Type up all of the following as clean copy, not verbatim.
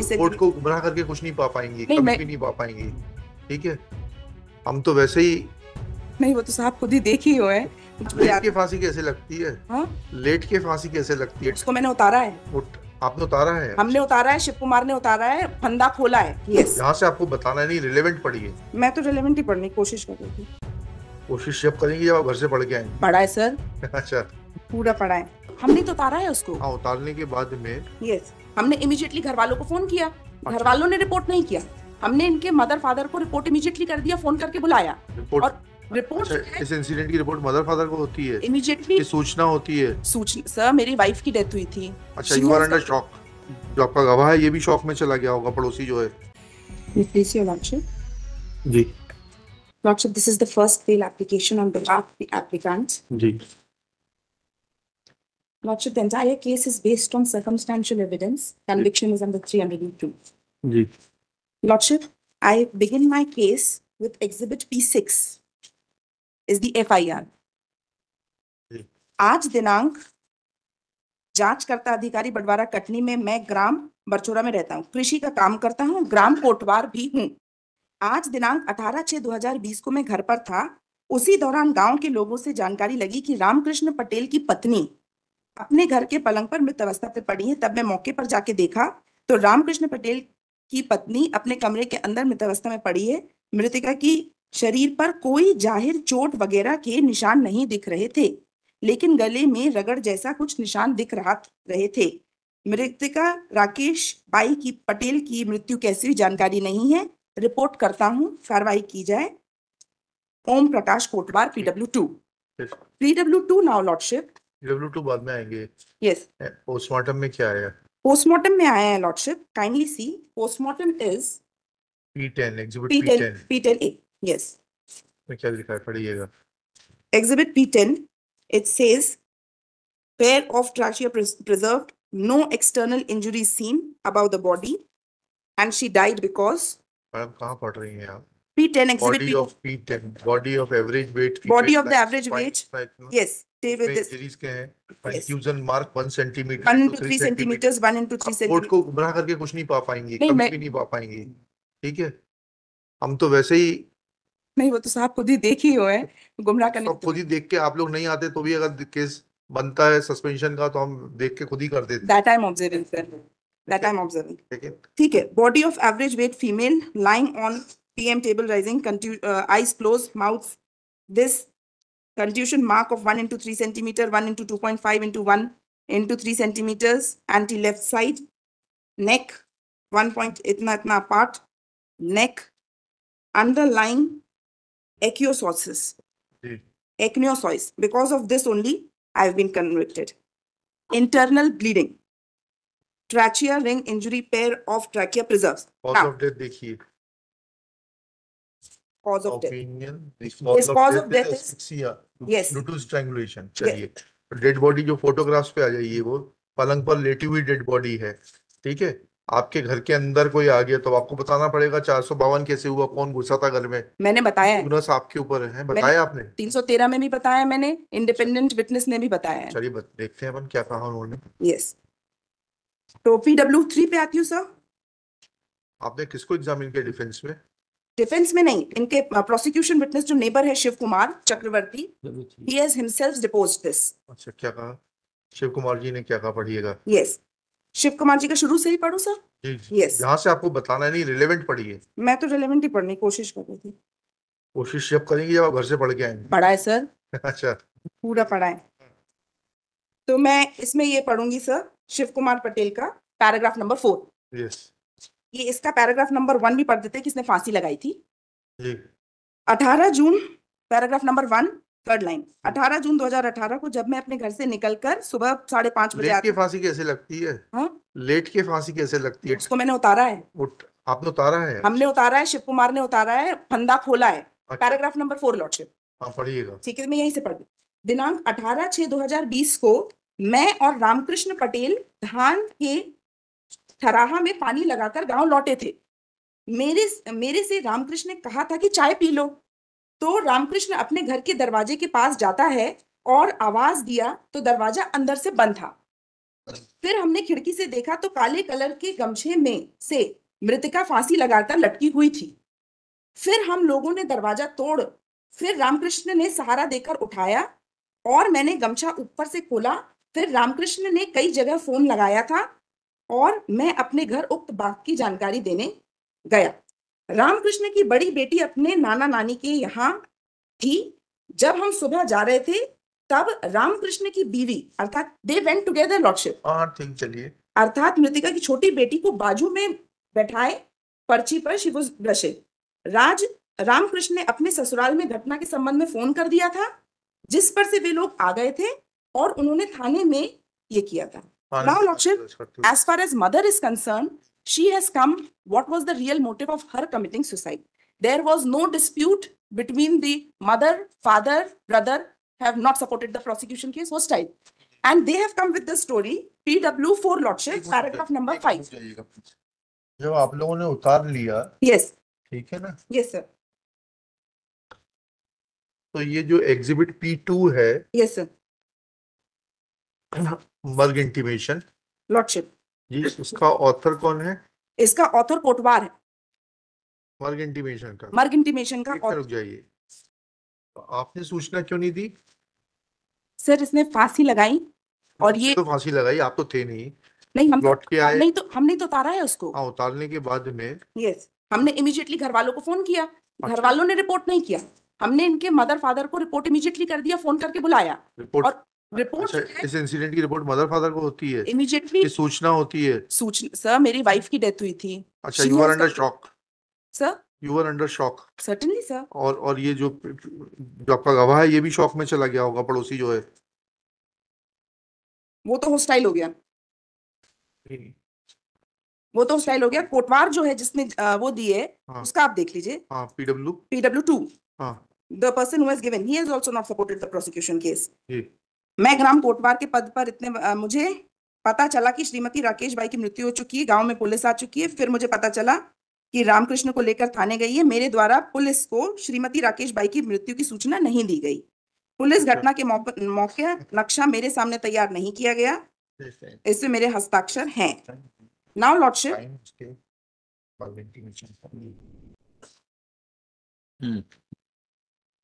Court को गुमराह करके कुछ नहीं पा पाएंगी, नहीं, कभी भी नहीं पा पाएंगी। ठीक है, हम तो वैसे ही। नहीं, वो तो साहब खुद ही देख ही हुए हैं। लेट के फांसी कैसे लगती है? हाँ, लेट के फांसी कैसे लगती है? उसको मैंने उतारा है, आपने उतारा है? हमने उतारा है, शिव कुमार ने उतारा है, फंदा खोला है। यस, यहाँ से आपको बताना नहीं, रिलेवेंट पढ़ी है। मैं तो रिलेवेंट ही पढ़ने की कोशिश कर रही थी। कोशिश जब करेंगे जब आप घर से पढ़ के आएंगे। पढ़ा है सर, अच्छा, पूरा पढ़ा है, हमने तो उतारा है उसको। हाँ, उतारने के बाद में यस, हमने इमीडिएटली घर वालों को फोन किया, घर वालों ने रिपोर्ट नहीं किया, हमने इनके मदर फादर को रिपोर्ट इमीडिएटली कर दिया, फोन करके बुलाया। रिपोर्ट, और रिपोर्ट अच्छा, इस इंसिडेंट की रिपोर्ट मदर फादर को होती है? इमीडिएटली सूचना होती है? सूचना सर, मेरी वाइफ की डेथ हुई थी। अच्छा, यू आर अंडर शॉक। जो आपका गवाह है ये भी शॉक में चला गया होगा, पड़ोसी जो है। Please your lordship. जी lordship, this is the first bail application on behalf of the applicant. जी। Lordship, the entire case is based on circumstantial evidence. Conviction is under 302. जी Lordship, I begin my case with Exhibit P6 is the FIR. जी। आज दिनांक जांचकर्ता अधिकारी बडवारा कटनी में मैं ग्राम बरचोरा में रहता हूँ, कृषि का काम करता हूँ, ग्राम कोटवार भी हूँ। आज दिनांक 18/6/2020 को मैं घर पर था। उसी दौरान गांव के लोगों से जानकारी लगी कि रामकृष्ण पटेल की पत्नी अपने घर के पलंग पर मृत अवस्था पर पड़ी है। तब मैं मौके पर जाके देखा तो रामकृष्ण पटेल की पत्नी अपने कमरे के अंदर मृत अवस्था में पड़ी है। मृतका की शरीर पर कोई जाहिर चोट वगैरह के निशान नहीं दिख रहे थे, लेकिन गले में रगड़ जैसा कुछ निशान दिख रहे थे। मृतका राकेश बाई की पटेल की मृत्यु कैसी हुई जानकारी नहीं है। रिपोर्ट करता हूँ, कार्रवाई की जाए। ओम प्रकाश कोटवार, PW2। PW2 now lordship. PW2 बाद में आएंगे। यस, पोस्टमार्टम में क्या है? पोस्टमार्टम में आया है lordship, kindly C. Postmortem is P10, exhibit P10। P10A, yes. में क्या लिखा है, पढ़िएगा। Exhibit P10, it says pair of trachea preserved, no external injuries seen above the body, and she died because madam कहाँ पढ़ रही हैं आप? P10 exhibit body of P10, body of average weight, body of the average weight, yes, stay with this. Injuries के हैं, confusion mark 1 centimetre 1 into 3 centimeters, 1 into 3 court centimeters. को गुमराह करके कुछ नहीं पा पाएंगी, नहीं, कभी भी नहीं पा पाएंगी। ठीक है, हम तो वैसे ही। नहीं, वो तो साहब खुद ही देख ही हुए हैं, गुमराह करने खुद ही देख के आप लोग नहीं आते तो भी अगर केस बनता है सस्पेंशन का तो हम देख के खुद ही कर देते। That I'm observing, sir. That I'm observing. ठीक है, body of average weight female lying on PM table rising, eyes closed, mouth this, contusion mark of 1 into 3 centimeter, 1 into 2.5 into 1 into 3 centimeters, anti left side, neck 1 point itna apart, neck, underlying echinososis, echinosois. Because of this only I've been convicted. Internal bleeding, trachea ring injury, pair of trachea preserves. Cause of death देखिए। Cause of death. Opinion. Cause of death is asphyxia. Yes. Due to strangulation. चलिए, dead body जो photographs पे आ जाइए, वो पलंग पर लेटी हुई डेड बॉडी है। ठीक है, आपके घर के अंदर कोई आ गया तो आपको बताना पड़ेगा 452 कैसे हुआ, कौन घुसा था घर में। मैंने बताया है, गुनाह आपके ऊपर है, बताया आपने। 313 में भी बताया मैंने, इंडिपेंडेंट विटनेस ने भी बताया है। चलिए देखते हैं अपन क्या कहा उन्होंने। यस, तो PW3 पे आती हूँ सर। आपने किसको एग्जामिन किया डिफेंस में? डिफेंस में नहीं, इनके प्रोसिक्यूशन विटनेस जो नेबर है शिव कुमार चक्रवर्ती, he has himself deposed this. अच्छा, क्या कहा शिव कुमार जी ने, क्या कहा, पढ़िएगा। यस, शिव कुमार जी का शुरू से ही पढ़ू सर। यस, यहाँ से आपको बताना नहीं, रिलेवेंट पढ़िए। मैं तो रिलेवेंट ही पढ़ने की कोशिश कर रही थी। कोशिश जब करेंगे जब आप घर से पढ़ के आएंगे। पढ़ा है सर। अच्छा, पूरा पढ़ा है। तो मैं इसमें ये पढ़ूंगी सर, शिव कुमार पटेल का पैराग्राफ नंबर 4। यस, ये इसका पैराग्राफ नंबर 1 भी पढ़ देते हैं, किसने फांसी लगाई थी। जी। 18 जून, पैराग्राफ नंबर 1, 3rd लाइन। 18 जून 2018 को जब मैं अपने घर से निकलकर सुबह 5:30 बजे लेट के फांसी कैसे लगती है? हाँ, लेट के फांसी कैसे लगती है? उसको मैंने उतारा है, आपने उतारा है? हमने उतारा है, शिव कुमार ने उतारा है, फंदा खोला है। Paragraph number 4 lordship. हाँ, पढ़िएगा। ठीक है, मैं यहीं से पढ़ दूं। दिनांक 18/6/2020 को मैं और रामकृष्ण पटेल धान के थराहा में पानी लगाकर गांव लौटे थे। मेरे से रामकृष्ण ने कहा था कि चाय पी लो, तो रामकृष्ण अपने घर के दरवाजे के पास जाता है और आवाज दिया तो दरवाजा अंदर से बंद था। फिर हमने खिड़की से देखा तो काले कलर के गमछे में से मृतिका फांसी लगाकर लटकी हुई थी। फिर हम लोगों ने दरवाजा तोड़, फिर रामकृष्ण ने सहारा देकर उठाया और मैंने गमछा ऊपर से खोला। फिर रामकृष्ण ने कई जगह फोन लगाया था और मैं अपने घर उक्त बात की जानकारी देने गया। रामकृष्ण की बड़ी बेटी अपने नाना नानी के यहाँ थी। जब हम सुबह जा रहे थे तब रामकृष्ण की बीवी अर्थात दे वेंट टुगेदर लॉर्डशिप, हाँ ठीक, चलिए। अर्थात मृतिका की छोटी बेटी को बाजू में बैठाए पर्ची पर शी वाज ब्लशिंग। रामकृष्ण ने अपने ससुराल में घटना के संबंध में फोन कर दिया था, जिस पर से वे लोग आ गए थे और उन्होंने थाने में ये किया था। Now, Lordship, as far as mother is concerned, she has come. What was the real motive of her committing suicide? There was no dispute between the mother, father, brother have not supported the prosecution case, hostile, and they have come with the story. PW4 Lordship, paragraph number 5. जब आप लोगों ने उतार लिया, Yes. ठीक है ना? Yes, sir. तो ये जो एग्जिबिट P2 है, Yes, sir. मर्ग इंटीमेशन, Lordship. जी, इसका ऑथर कौन है? इसका ऑथर कोटवार है। मर्ग इंटीमेशन का? मर्ग इंटीमेशन का रुक जाइए, तो आपने सूचना क्यों नहीं दी? सर इसने फांसी लगाई और ये तो फांसी लगाई, आप तो थे नहीं। नहीं, हम लौट के आए, हमने तो उतारा है उसको। हाँ, उतारने के बाद में यस, हमने इमीडिएटली घर वालों को फोन किया। घर वालों ने रिपोर्ट नहीं किया, हमने इनके मदर फादर को रिपोर्ट इमीडिएटली कर दिया, फोन करके बुलाया। रिपोर्ट, और रिपोर्ट, अच्छा, इस इंसिडेंट की रिपोर्ट मदर फादर को होती है? इमीडिएटली सूचना होती है? सूचना सर, मेरी वाइफ की डेथ हुई थी। अच्छा, you are under shock sir? You are under shock? Certainly sir. और ये जो आपका गवाह है ये भी शॉक में चला गया होगा, पड़ोसी जो है? वो तो हॉस्टाइल हो गया, वो तो हॉस्टाइल हो गया। कोटवार जो है जिसने वो दिए, हाँ, उसका आप देख लीजिए। हाँ, PW2, हाँ, the person who has given, he has also not supported the prosecution case. जी। मैं ग्राम कोटवार के पद पर मुझे पता चला कि श्रीमती राकेश बाई की मृत्यु हो चुकी है, गांव में पुलिस आ चुकी है। फिर मुझे पता चला कि रामकृष्ण को लेकर थाने गई है। मेरे द्वारा पुलिस को श्रीमती राकेश बाई की मृत्यु की सूचना नहीं दी गई। पुलिस घटना के मौके नक्शा मेरे सामने तैयार नहीं किया गया, इसमें मेरे हस्ताक्षर हैं। नाउ लॉर्डशिप,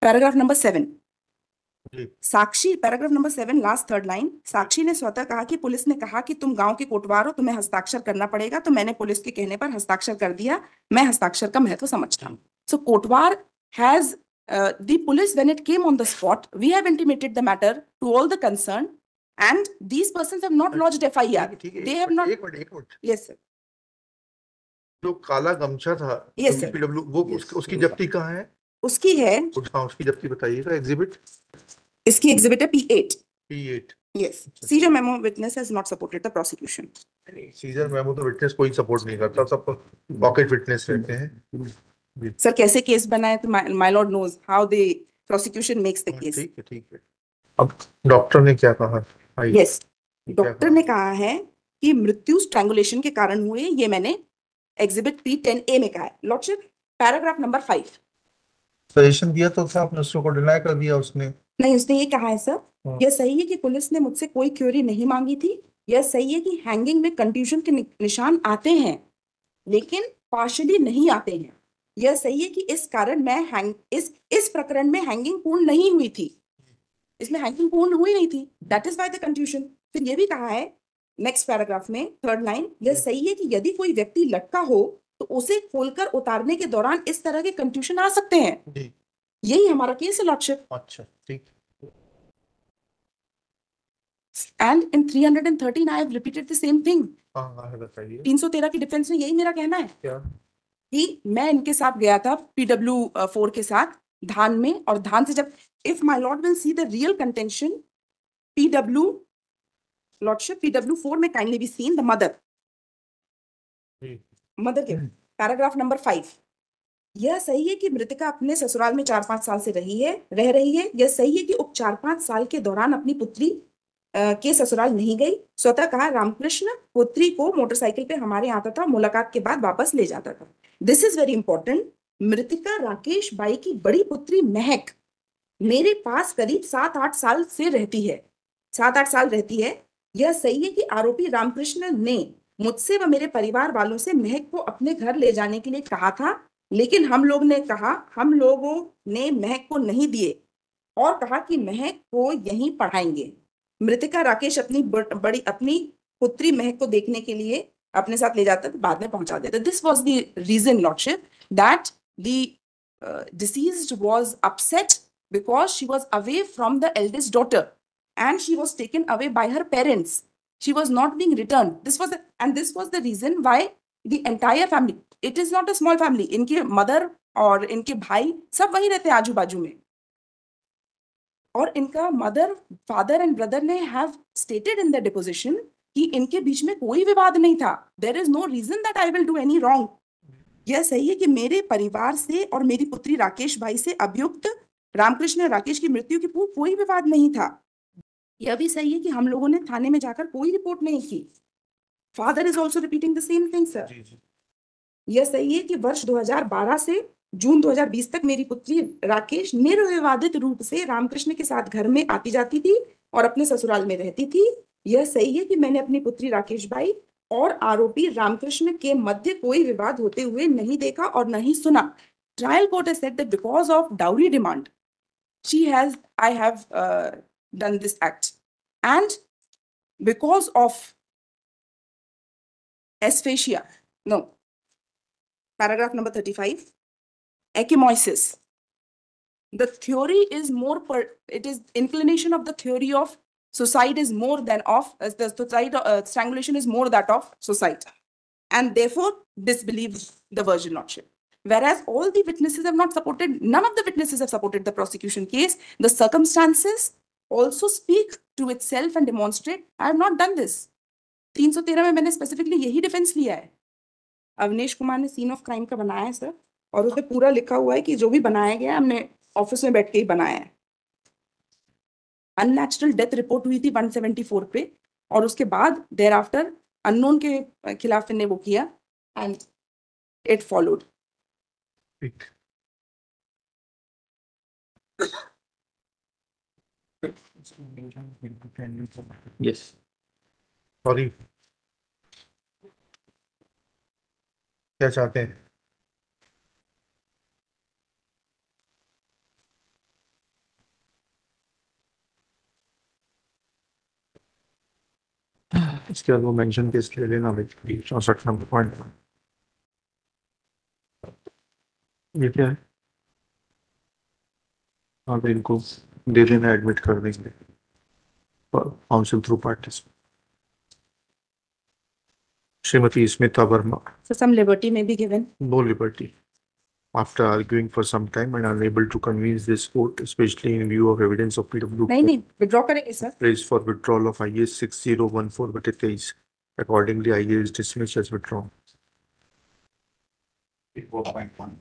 पैराग्राफ नंबर 7, साक्षी, paragraph number 7 last third line. साक्षी ने स्वतः कहा कि पुलिस ने कहा कि तुम गांव के कोटवार हो, तुम्हें हस्ताक्षर करना पड़ेगा, तो मैंने पुलिस के कहने पर हस्ताक्षर कर दिया। मैं हस्ताक्षर का महत्व समझता हूँ। सो कोटवार has the police, when it came on the spot, we have intimated the matter to all the concerned, and these persons have not lodged FIR. They have not. एक मिनट। Yes sir. जो काला गमछा था, Yes sir. PW, वो उसकी जब्ती कहाँ है? उसकी है, उसकी जब्ती बताइएगा। एग्जिबिट, इसकी एग्जिबिट है P8. P8। Yes. Seizure memo witness has not supported the prosecution. Seizure memo तो विटनेस कोई सपोर्ट नहीं करता, सब पॉकेट विटनेस रहते हैं। सर कैसे केस बनाए तो my lord knows how the prosecution makes the case. ठीक है, ठीक है। अब डॉक्टर ने क्या कहा? Yes. डॉक्टर ने कहा है कि मृत्यु स्ट्रैंगुलेशन के कारण हुए, ये मैंने एग्जिबिट P10A में कहा है। Lordship, paragraph number 5। सजेशन दिया तो था आपने, उसको डिनाई कर दिया उसने। नहीं, उसने ये कहा है सर, यह सही है कि पुलिस ने मुझसे कोई क्यूरी नहीं मांगी थी। यह सही है कि हैंगिंग में कंट्यूजन के निशान आते हैं, लेकिन पार्शियली नहीं आते हैं। यह सही है कि इस कारण मैं इस प्रकरण में हैंगिंग पूर्ण नहीं हुई थी, इसमें हैंगिंग पूर्ण हुई नहीं थी, that is why the confusion. फिर यह भी कहा है नेक्स्ट पैराग्राफ में थर्ड लाइन, यह सही है कि यदि कोई व्यक्ति लटका हो तो उसे खोलकर उतारने के दौरान इस तरह के कंफ्यूजन आ सकते हैं। यही हमारा केस है लॉर्डशिप। अच्छा, ठीक। And in 313 I have repeated the same thing. हाँ, बताइए। 313 की डिफेंस में यही मेरा कहना है क्या? कि मैं इनके साथ गया था PW4 के साथ धान में, और धान से जब if my lord will see the real contention, lordship PW4 में kindly be seen the mother के पैराग्राफ नंबर 5। यह सही है कि मृतिका अपने ससुराल में 4-5 साल से रह रही है। यह सही है कि उप 4-5 साल के दौरान अपनी पुत्री के ससुराल नहीं गई। स्वतः कहा रामकृष्ण पुत्री को मोटरसाइकिल पे हमारे यहाँ आता था, मुलाकात के बाद वापस ले जाता था। This is very important. मृतिका राकेश बाई की बड़ी पुत्री महक मेरे पास करीब 7-8 साल से रहती है, 7-8 साल रहती है। यह सही है कि आरोपी रामकृष्ण ने मुझसे व मेरे परिवार वालों से महक को अपने घर ले जाने के लिए कहा था, लेकिन हम लोगों ने महक को नहीं दिए और कहा कि महक को यहीं पढ़ाएंगे। मृतका राकेश अपनी पुत्री महक को देखने के लिए अपने साथ ले जाता था, बाद में पहुंचा देता। This was the reason, lordship, that the deceased was upset because she was away from the eldest daughter and she was taken away by her parents. She was not being returned. This was the reason why the entire family, it is not a small family, इनके mother और इनके भाई सब वहीं रहते आजू बाजू में, और इनका मदर, फादर एंड ब्रदर ने have stated in the deposition कि इनके बीच में कोई विवाद नहीं था. There is no reason that I will do any wrong. यह सही है कि मेरे परिवार से और मेरी पुत्री राकेश भाई से अभियुक्त रामकृष्ण राकेश की मृत्यु के पूर्व कोई विवाद नहीं था. यह भी सही है कि हम लोगों ने थाने में जाकर कोई रिपोर्ट नहीं की. Father is also repeating the same thing sir. यह सही है कि वर्ष 2012 से जून 2020 तक मेरी पुत्री राकेश निर्विवादित रूप से रामकृष्ण के साथ घर में आती जाती थी और अपने ससुराल में रहती थी. यह सही है कि मैंने अपनी पुत्री राकेश भाई और आरोपी रामकृष्ण के मध्य कोई विवाद होते हुए नहीं देखा और नहीं सुना. Trial court has said that because of dowry demand I have done this act, and because of asphyxia, no, paragraph number 35, ecchymosis. The theory is it is inclination of the theory of suicide is more than of the suicide, strangulation is more that of suicide, and therefore disbelieve the virgin lordship. Whereas all the witnesses have not supported, none of the witnesses have supported the prosecution case. The circumstances also speak to itself and demonstrate I have not done this. 313 में मैंने specifically यही defence लिया है. अवनीश कुमार ने scene of crime का बनाया है sir, और उसमें पूरा लिखा हुआ है कि जो भी बनाया गया हमने ऑफिस में बैठ के ही बनाया है. अननेचुरल डेथ रिपोर्ट हुई थी 174 पे, और उसके बाद देयर आफ्टर अननोन के खिलाफ ने वो किया and it followed. Yes. Sorry. क्या चाहते हैं? इसके बाद वो मेंशन केस ले लेना भाई 64 नंबर पॉइंट. ये क्या है? हाँ तो इनको दे देना, एडमिट कर देंगे council through parties. Shrimati Smita Verma. So some liberty may be given. No liberty. After arguing for some time and unable to convince this court, especially in view of evidence of PW. नहीं withdraw करेंगे sir. Raised for withdrawal of IAS 6014/23. Accordingly, IAS is dismissed as withdrawn. 4.1.